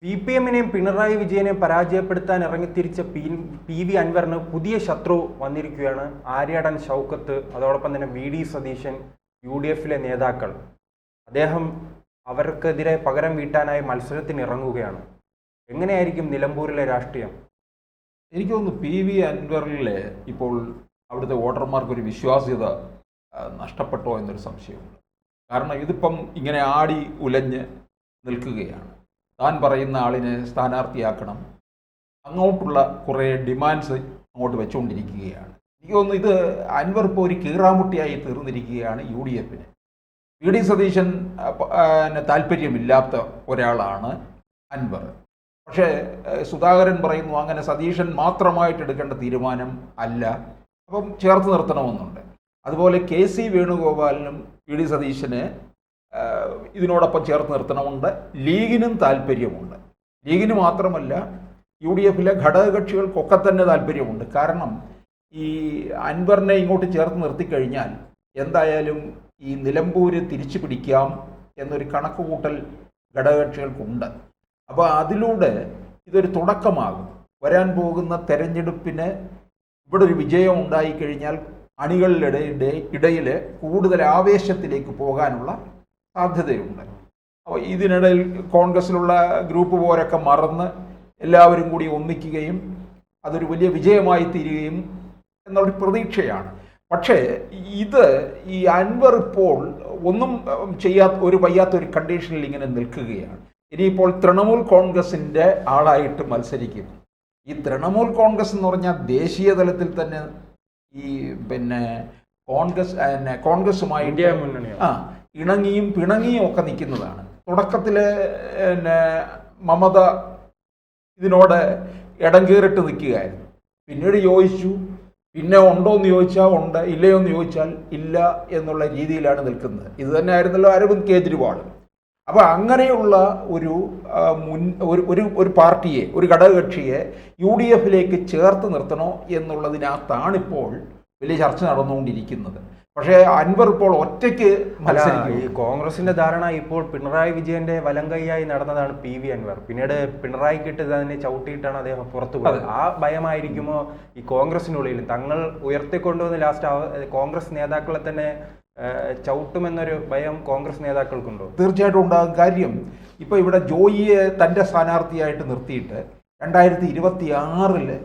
CPM-നെയും പിണറായി വിജയനെയും പരാജയപ്പെടുത്താൻ ഇറങ്ങിത്തിരിച്ച P V അൻവറിന് പുതിയ ശത്രു വന്നിരിക്കുകയാണ്. ആര്യാടൻ ഷൗക്കത്ത്, അതോടൊപ്പം തന്നെ വി ഡി സതീശൻ, UDF-ലെ നേതാക്കൾ. അദ്ദേഹം അവർക്കെതിരെ പകരം വീട്ടാനായി മത്സരത്തിന് ഇറങ്ങുകയാണ്. എങ്ങനെയായിരിക്കും നിലമ്പൂരിലെ രാഷ്ട്രീയം? എനിക്ക് തോന്നുന്നു PV അൻവറിലെ ഇപ്പോൾ അവിടുത്തെ വോട്ടർമാർക്കൊരു വിശ്വാസ്യത നഷ്ടപ്പെട്ടോ എന്നൊരു സംശയമുണ്ട്. കാരണം ഇതിപ്പം ഇങ്ങനെ ആടി ഉലഞ്ഞ് നിൽക്കുകയാണ്. താൻ പറയുന്ന ആളിനെ സ്ഥാനാർത്ഥിയാക്കണം, അങ്ങോട്ടുള്ള കുറേ ഡിമാൻഡ്സ് അങ്ങോട്ട് വെച്ചുകൊണ്ടിരിക്കുകയാണ്. എനിക്ക് തോന്നുന്നു ഇത് അൻവർ ഇപ്പോൾ ഒരു കീറാമുട്ടിയായി തീർന്നിരിക്കുകയാണ് UDF-ന്. വി ഡി സതീശൻ താല്പര്യമില്ലാത്ത ഒരാളാണ് അൻവർ. പക്ഷേ സുധാകരൻ പറയുന്നു അങ്ങനെ സതീശൻ മാത്രമായിട്ട് എടുക്കേണ്ട തീരുമാനം അല്ല, അപ്പം ചേർത്ത് നിർത്തണമെന്നുണ്ട്. അതുപോലെ KC വേണുഗോപാലിനും വി ഡി സതീശനെ ഇതിനോടൊപ്പം ചേർത്ത് നിർത്തണമുണ്ട്. ലീഗിനും താല്പര്യമുണ്ട്. ലീഗിന് മാത്രമല്ല UDF-ലെ ഘടകകക്ഷികൾക്കൊക്കെ തന്നെ താല്പര്യമുണ്ട്. കാരണം ഈ അൻവറിനെ ഇങ്ങോട്ട് ചേർത്ത് നിർത്തിക്കഴിഞ്ഞാൽ എന്തായാലും ഈ നിലമ്പൂര് തിരിച്ചു പിടിക്കാം എന്നൊരു കണക്കുകൂട്ടൽ ഘടകകക്ഷികൾക്കുണ്ട്. അപ്പോൾ അതിലൂടെ ഇതൊരു തുടക്കമാകും. വരാൻ പോകുന്ന തെരഞ്ഞെടുപ്പിന് ഇവിടെ ഒരു വിജയം ഉണ്ടായിക്കഴിഞ്ഞാൽ അണികളുടെ ഇടയിൽ കൂടുതൽ ആവേശത്തിലേക്ക് പോകാനുള്ള സാധ്യതയുണ്ട്. അപ്പോൾ ഇതിനിടയിൽ കോൺഗ്രസിലുള്ള ഗ്രൂപ്പ് പോരൊക്കെ മറന്ന് എല്ലാവരും കൂടി ഒന്നിക്കുകയും അതൊരു വലിയ വിജയമായി തീരുകയും എന്നുള്ളൊരു പ്രതീക്ഷയാണ്. പക്ഷേ ഇത് ഈ അൻവർ ഇപ്പോൾ ഒന്നും ഒരു വയ്യാത്തൊരു കണ്ടീഷനിൽ ഇങ്ങനെ നിൽക്കുകയാണ്. ഇനിയിപ്പോൾ തൃണമൂൽ കോൺഗ്രസിൻ്റെ ആളായിട്ട് മത്സരിക്കും. ഈ തൃണമൂൽ കോൺഗ്രസ് എന്ന് പറഞ്ഞാൽ ദേശീയ തലത്തിൽ തന്നെ ഈ കോൺഗ്രസുമായിട്ട് ഇണങ്ങിയും പിണങ്ങിയും ഒക്കെ നിൽക്കുന്നതാണ്. തുടക്കത്തിൽ മമത ഇതിനോട് ഇടം കയറിട്ട് നിൽക്കുകയായിരുന്നു. പിന്നീട് ചോദിച്ചു, പിന്നെ ഉണ്ടോ എന്ന് ചോദിച്ചാൽ ഉണ്ട്, ഇല്ലയോ എന്ന് ചോദിച്ചാൽ ഇല്ല എന്നുള്ള രീതിയിലാണ് നിൽക്കുന്നത്. ഇത് തന്നെ ആയിരുന്നല്ലോ അരവിന്ദ് കെജ്രിവാൾ. അപ്പോൾ അങ്ങനെയുള്ള ഒരു പാർട്ടിയെ, ഒരു ഘടകകക്ഷിയെ UDF-ലേക്ക് ചേർത്ത് നിർത്തണോ എന്നുള്ളതിനകത്താണിപ്പോൾ വലിയ ചർച്ച നടന്നുകൊണ്ടിരിക്കുന്നത്. പക്ഷേ അൻവർ ഇപ്പോൾ ഒറ്റയ്ക്ക് മത്സരിക്കും. ഈ കോൺഗ്രസിന്റെ ധാരണ ഇപ്പോൾ പിണറായി വിജയന്റെ വലങ്കൈയായി നടന്നതാണ് PV അൻവർ. പിന്നീട് പിണറായിക്കിട്ട് തന്നെ ചവിട്ടിയിട്ടാണ് അദ്ദേഹം പുറത്തു പോയത്. ആ ഭയമായിരിക്കുമോ ഈ കോൺഗ്രസിനുള്ളിൽ തങ്ങൾ ഉയർത്തിക്കൊണ്ടുവന്ന് ലാസ്റ്റ് കോൺഗ്രസ് നേതാക്കളെ തന്നെ ചവിട്ടുമെന്നൊരു ഭയം കോൺഗ്രസ് നേതാക്കൾക്കുണ്ടോ? തീർച്ചയായിട്ടും ഉണ്ടാകും. കാര്യം ഇപ്പോൾ ഇവിടെ ജോയിയെ തൻ്റെ സ്ഥാനാർത്ഥിയായിട്ട് നിർത്തിയിട്ട് 2026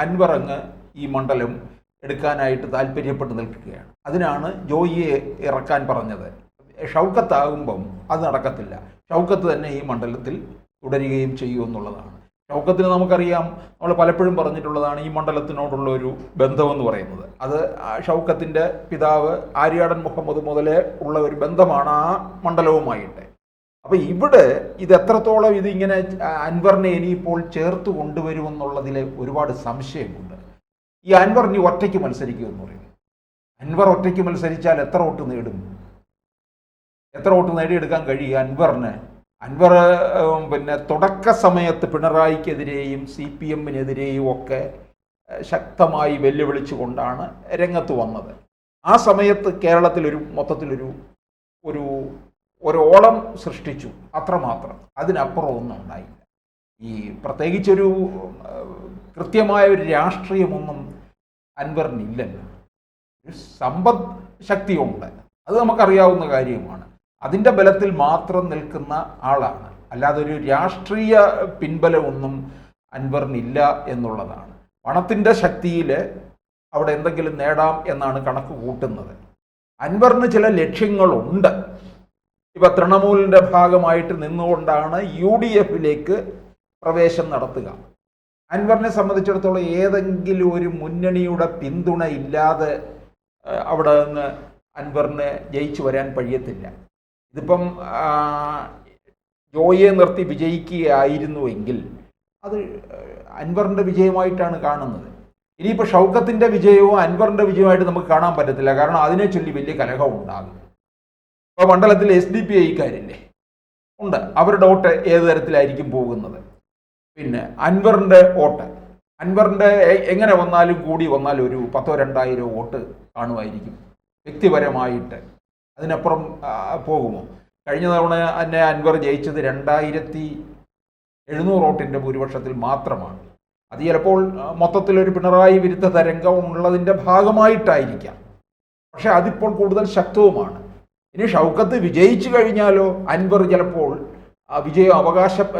അൻവർ അങ്ങ് ഈ മണ്ഡലം എടുക്കാനായിട്ട് താല്പര്യപ്പെട്ട് നിൽക്കുകയാണ്. അതിനാണ് ജോയിയെ ഇറക്കാൻ പറഞ്ഞത്. ഷൗക്കത്താകുമ്പം അത് നടക്കത്തില്ല. ഷൗക്കത്ത് തന്നെ ഈ മണ്ഡലത്തിൽ തുടരുകയും ചെയ്യുമെന്നുള്ളതാണ്. ഷൗക്കത്തിന് നമുക്കറിയാം, നമ്മൾ പലപ്പോഴും പറഞ്ഞിട്ടുള്ളതാണ് ഈ മണ്ഡലത്തിനോടുള്ള ഒരു ബന്ധമെന്ന് പറയുന്നത്. അത് ഷൗക്കത്തിൻ്റെ പിതാവ് ആര്യാടൻ മുഹമ്മദ് മുതലേ ഉള്ള ഒരു ബന്ധമാണ് ആ മണ്ഡലവുമായിട്ട്. അപ്പോൾ ഇവിടെ ഇത് എത്രത്തോളം ഇതിങ്ങനെ അൻവറിനെ ഇനിയിപ്പോൾ ചേർത്ത് കൊണ്ടുവരുമെന്നുള്ളതിൽ ഒരുപാട് സംശയമുണ്ട്. ഈ അൻവർ ഇനി ഒറ്റയ്ക്ക് മത്സരിക്കുമെന്ന് പറയുന്നു. അൻവർ ഒറ്റയ്ക്ക് മത്സരിച്ചാൽ എത്ര വോട്ട് നേടും? എത്ര വോട്ട് നേടിയെടുക്കാൻ കഴിയും അൻവറിന്? അൻവർ തുടക്ക സമയത്ത് പിണറായിക്കെതിരെയും CPM-നെതിരെയും ഒക്കെ ശക്തമായി വെല്ലുവിളിച്ചുകൊണ്ടാണ് രംഗത്ത് വന്നത്. ആ സമയത്ത് കേരളത്തിൽ മൊത്തത്തിലൊരു ഓളം സൃഷ്ടിച്ചു, അത്രമാത്രം. അതിനപ്പുറം ഒന്നും ഉണ്ടായില്ല. ഈ പ്രത്യേകിച്ചൊരു കൃത്യമായ ഒരു രാഷ്ട്രീയമൊന്നും അൻവറിനില്ലല്ലോ. ഒരു സമ്പദ് ശക്തിയുണ്ട്, അത് നമുക്കറിയാവുന്ന കാര്യമാണ്. അതിൻ്റെ ബലത്തിൽ മാത്രം നിൽക്കുന്ന ആളാണ്. അല്ലാതെ ഒരു രാഷ്ട്രീയ പിൻബലമൊന്നും അൻവറിനില്ല എന്നുള്ളതാണ്. പണത്തിൻ്റെ ശക്തിയിൽ അവിടെ എന്തെങ്കിലും നേടാം എന്നാണ് കണക്ക് കൂട്ടുന്നത്. അൻവറിന് ചില ലക്ഷ്യങ്ങളുണ്ട്. ഇപ്പം തൃണമൂലിൻ്റെ ഭാഗമായിട്ട് നിന്നുകൊണ്ടാണ് UDF-ലേക്ക് പ്രവേശം നടത്തുക. അൻവറിനെ സംബന്ധിച്ചിടത്തോളം ഏതെങ്കിലും ഒരു മുന്നണിയുടെ പിന്തുണ ഇല്ലാതെ അവിടെ നിന്ന് അൻവറിന് ജയിച്ചു വരാൻ കഴിയത്തില്ല. ഇതിപ്പം ജോയിയെ നിർത്തി വിജയിക്കുകയായിരുന്നുവെങ്കിൽ അത് അൻവറിൻ്റെ വിജയമായിട്ടാണ് കാണുന്നത്. ഇനിയിപ്പോൾ ഷൗക്കത്തിൻ്റെ വിജയവും അൻവറിൻ്റെ വിജയമായിട്ട് നമുക്ക് കാണാൻ പറ്റത്തില്ല. കാരണം അതിനെ ചൊല്ലി വലിയ കലഹം ഉണ്ടാകും. ഇപ്പോൾ മണ്ഡലത്തിൽ SDPI-ക്കാരില്ലേ ഉണ്ട്, അവരുടെ വോട്ട് ഏത് തരത്തിലായിരിക്കും പോകുന്നത്? പിന്നെ അൻവറിൻ്റെ വോട്ട്, അൻവറിൻ്റെ എങ്ങനെ വന്നാലും കൂടി വന്നാലും ഒരു 10,000-2,000 വോട്ട് കാണുമായിരിക്കും വ്യക്തിപരമായിട്ട്. അതിനപ്പുറം പോകുമോ? കഴിഞ്ഞ തവണ തന്നെ അൻവർ ജയിച്ചത് 700 വോട്ടിൻ്റെ ഭൂരിപക്ഷത്തിൽ മാത്രമാണ്. അത് ചിലപ്പോൾ മൊത്തത്തിലൊരു പിണറായി വിരുദ്ധ തരംഗം ഉള്ളതിൻ്റെ ഭാഗമായിട്ടായിരിക്കാം. പക്ഷെ അതിപ്പോൾ കൂടുതൽ ശക്തവുമാണ്. ഇനി ഷൗക്കത്ത് വിജയിച്ചു കഴിഞ്ഞാലോ അൻവർ ചിലപ്പോൾ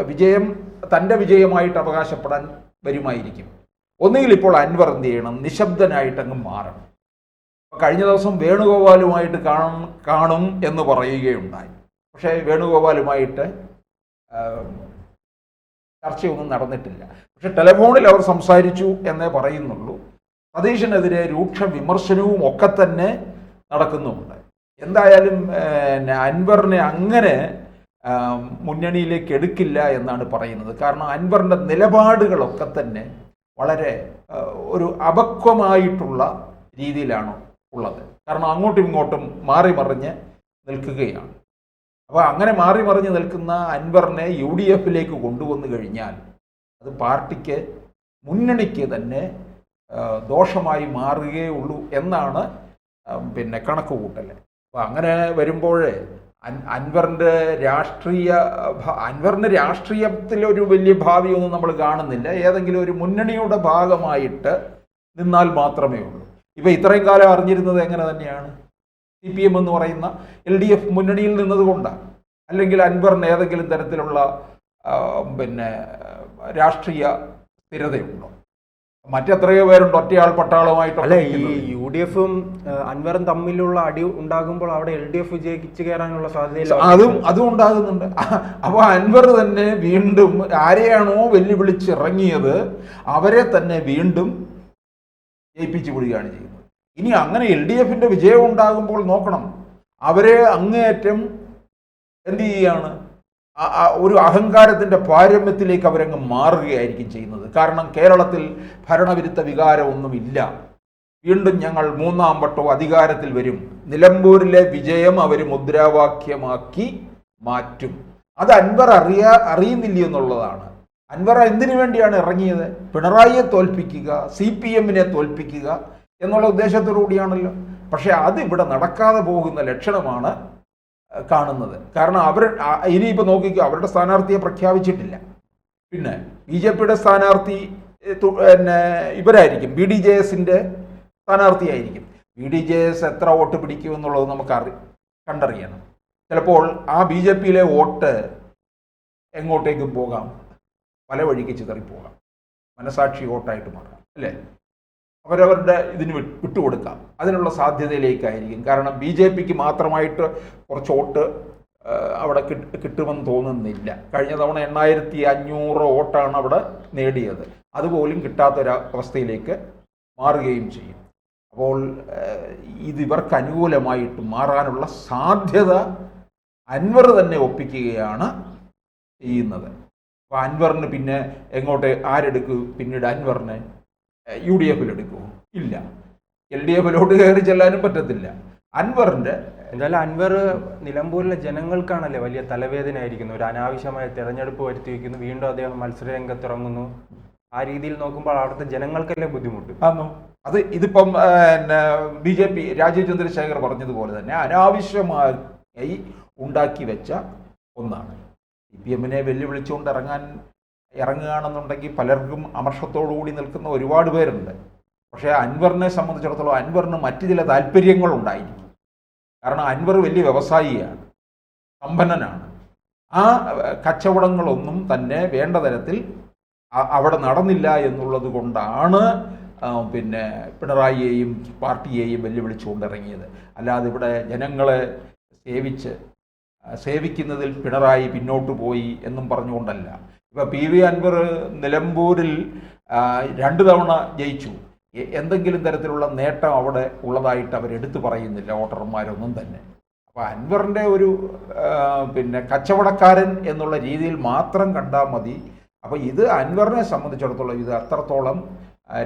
വിജയം തൻ്റെ വിജയമായിട്ട് അവകാശപ്പെടാൻ വരുമായിരിക്കും. ഒന്നുകിൽ ഇപ്പോൾ അൻവർ എന്ത് ചെയ്യണം, നിശബ്ദനായിട്ട് അങ്ങ് മാറണം. കഴിഞ്ഞ ദിവസം വേണുഗോപാലുമായിട്ട് കാണും എന്ന് പറയുകയുണ്ടായി. പക്ഷേ വേണുഗോപാലുമായിട്ട് ചർച്ചയൊന്നും നടന്നിട്ടില്ല. പക്ഷെ ടെലിഫോണിൽ അവർ സംസാരിച്ചു എന്നേ പറയുന്നുള്ളൂ. സതീശനെതിരെ രൂക്ഷ വിമർശനവും ഒക്കെ തന്നെ നടക്കുന്നുമുണ്ട്. എന്തായാലും അൻവറിനെ അങ്ങനെ മുന്നണിയിലേക്ക് എടുക്കില്ല എന്നാണ് പറയുന്നത്. കാരണം അൻവറിൻ്റെ നിലപാടുകളൊക്കെ തന്നെ വളരെ ഒരു അപക്വമായിട്ടുള്ള രീതിയിലാണ് ഉള്ളത്. കാരണം അങ്ങോട്ടും ഇങ്ങോട്ടും മാറി മറിഞ്ഞ് നിൽക്കുകയാണ്. അപ്പോൾ അങ്ങനെ മാറി മറിഞ്ഞ് നിൽക്കുന്ന അൻവറിനെ UDF കൊണ്ടുവന്നു കഴിഞ്ഞാൽ അത് പാർട്ടിക്ക്, മുന്നണിക്ക് തന്നെ ദോഷമായി മാറുകയുള്ളൂ എന്നാണ് കണക്കുകൂട്ടൽ. അപ്പോൾ അങ്ങനെ വരുമ്പോൾ അൻവറിന് രാഷ്ട്രീയത്തിലൊരു വലിയ ഭാവിയൊന്നും നമ്മൾ കാണുന്നില്ല. ഏതെങ്കിലും ഒരു മുന്നണിയുടെ ഭാഗമായിട്ട് നിന്നാൽ മാത്രമേ ഉള്ളൂ. ഇപ്പം ഇത്രയും കാലം അറിഞ്ഞിരുന്നത് എങ്ങനെ തന്നെയാണ്, CPM എന്ന് പറയുന്ന LDF മുന്നണിയിൽ നിന്നതുകൊണ്ടാണ്. അല്ലെങ്കിൽ അൻവറിന് ഏതെങ്കിലും തരത്തിലുള്ള രാഷ്ട്രീയ സ്ഥിരതയുണ്ടോ? മറ്റെത്രയോ പേരുണ്ട് ഒറ്റയാൾ പട്ടാളമായിട്ട്. അല്ല, ഈ UDF-ഉം അൻവറും തമ്മിലുള്ള അടി ഉണ്ടാകുമ്പോൾ അവിടെ LDF വിജയിച്ചു കയറാനുള്ള സാധ്യതയില്ല. അതും ഉണ്ടാകുന്നുണ്ട്. അപ്പോൾ അൻവർ തന്നെ വീണ്ടും ആരെയാണോ വെല്ലുവിളിച്ചിറങ്ങിയത് അവരെ തന്നെ വീണ്ടും ജയിപ്പിച്ചു വിടുകയാണ് ചെയ്യുന്നത്. ഇനി അങ്ങനെ LDF വിജയം ഉണ്ടാകുമ്പോൾ നോക്കണം, അവരെ അങ്ങേയറ്റം എന്ത് ചെയ്യുകയാണ്, ഒരു അഹങ്കാരത്തിൻ്റെ പാരമ്യത്തിലേക്ക് അവരങ്ങ് മാറുകയായിരിക്കും ചെയ്യുന്നത്. കാരണം കേരളത്തിൽ ഭരണവിരുദ്ധ വികാരമൊന്നുമില്ല. വീണ്ടും ഞങ്ങൾ 3-ാം വട്ടവും അധികാരത്തിൽ വരും. നിലമ്പൂരിലെ വിജയം അവർ മുദ്രാവാക്യമാക്കി മാറ്റും. അത് അൻവർ അറിയുന്നില്ല എന്നുള്ളതാണ്. അൻവർ എന്തിനു വേണ്ടിയാണ് ഇറങ്ങിയത്? പിണറായിയെ തോൽപ്പിക്കുക, CPM തോൽപ്പിക്കുക എന്നുള്ള ഉദ്ദേശത്തോടു കൂടിയാണല്ലോ. പക്ഷെ അതിവിടെ നടക്കാതെ പോകുന്ന ലക്ഷണമാണ് കാണുന്നത്. കാരണം ഇനിയിപ്പോൾ നോക്കിക്കുക, അവരുടെ സ്ഥാനാർത്ഥിയെ പ്രഖ്യാപിച്ചിട്ടില്ല. പിന്നെ BJP സ്ഥാനാർത്ഥി ഇവരായിരിക്കും, BDJS സ്ഥാനാർത്ഥിയായിരിക്കും. BDJS എത്ര വോട്ട് പിടിക്കുമെന്നുള്ളത് നമുക്ക് കണ്ടറിയണം. ചിലപ്പോൾ ആ BJP വോട്ട് എങ്ങോട്ടേക്കും പോകാം, പല വഴിക്ക് ചിതറിപ്പോകാം, മനസാക്ഷി വോട്ടായിട്ട് മാറാം, അല്ലേ? അവരവരുടെ ഇതിന് വിട്ടുകൊടുക്കാം. അതിനുള്ള സാധ്യതയിലേക്കായിരിക്കും. കാരണം BJP മാത്രമായിട്ട് കുറച്ച് വോട്ട് അവിടെ കിട്ടുമെന്ന് തോന്നുന്നില്ല. കഴിഞ്ഞ തവണ 8500 വോട്ടാണ് അവിടെ നേടിയത്. അതുപോലും കിട്ടാത്തൊരവസ്ഥയിലേക്ക് മാറുകയും ചെയ്യും. അപ്പോൾ ഇതിവർക്ക് അനുകൂലമായിട്ട് മാറാനുള്ള സാധ്യത അൻവർ തന്നെ ഒപ്പിക്കുകയാണ് ചെയ്യുന്നത്. അപ്പോൾ അൻവറിന് പിന്നെ ആരെടുക്കും? പിന്നീട് അൻവറിനെ UDF എടുക്കുമോ? ഇല്ല. LDF കയറി ചെല്ലാനും പറ്റത്തില്ല. അൻവറിൻ്റെ എന്തായാലും അൻവർ നിലമ്പൂരിലെ ജനങ്ങൾക്കാണല്ലേ വലിയ തലവേദനയായിരിക്കുന്നു. ഒരു അനാവശ്യമായ തെരഞ്ഞെടുപ്പ് വരുത്തി വയ്ക്കുന്നു, വീണ്ടും അദ്ദേഹം മത്സര രംഗത്തിറങ്ങുന്നു. ആ രീതിയിൽ നോക്കുമ്പോൾ അവിടുത്തെ ജനങ്ങൾക്കല്ലേ ബുദ്ധിമുട്ട്. ഇതിപ്പം BJP രാജീവ് ചന്ദ്രശേഖർ പറഞ്ഞതുപോലെ തന്നെ അനാവശ്യമായി ഉണ്ടാക്കി വെച്ച ഒന്നാണ്. CPM വെല്ലുവിളിച്ചുകൊണ്ട് ഇറങ്ങുകയാണെന്നുണ്ടെങ്കിൽ പലർക്കും അമർഷത്തോടുകൂടി നിൽക്കുന്ന ഒരുപാട് പേരുണ്ട്. പക്ഷേ അൻവറിനെ സംബന്ധിച്ചിടത്തോളം അൻവറിന് മറ്റു ചില താല്പര്യങ്ങളുണ്ടായിരിക്കും. കാരണം അൻവർ വലിയ വ്യവസായിയാണ്, സമ്പന്നനാണ്. ആ കച്ചവടങ്ങളൊന്നും തന്നെ വേണ്ട തരത്തിൽ അവിടെ നടന്നില്ല എന്നുള്ളത് കൊണ്ടാണ് പിണറായിയെയും പാർട്ടിയെയും വെല്ലുവിളിച്ചുകൊണ്ടിറങ്ങിയത്. അല്ലാതെ ഇവിടെ ജനങ്ങളെ സേവിക്കുന്നതിൽ പിണറായി പിന്നോട്ട് പോയി എന്നും പറഞ്ഞുകൊണ്ടല്ല. ഇപ്പോൾ PV അൻവർ നിലമ്പൂരിൽ 2 തവണ ജയിച്ചു. എന്തെങ്കിലും തരത്തിലുള്ള നേട്ടം അവിടെ ഉള്ളതായിട്ട് അവരെടുത്തു പറയുന്നില്ല വോട്ടർമാരൊന്നും തന്നെ. അപ്പോൾ അൻവറിൻ്റെ ഒരു കച്ചവടക്കാരൻ എന്നുള്ള രീതിയിൽ മാത്രം കണ്ടാൽ മതി. അപ്പോൾ ഇത് അൻവറിനെ സംബന്ധിച്ചിടത്തോളം ഇത് അത്രത്തോളം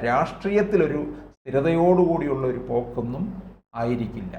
രാഷ്ട്രീയത്തിലൊരു സ്ഥിരതയോടുകൂടിയുള്ള ഒരു പോക്കൊന്നും ആയിരിക്കില്ല.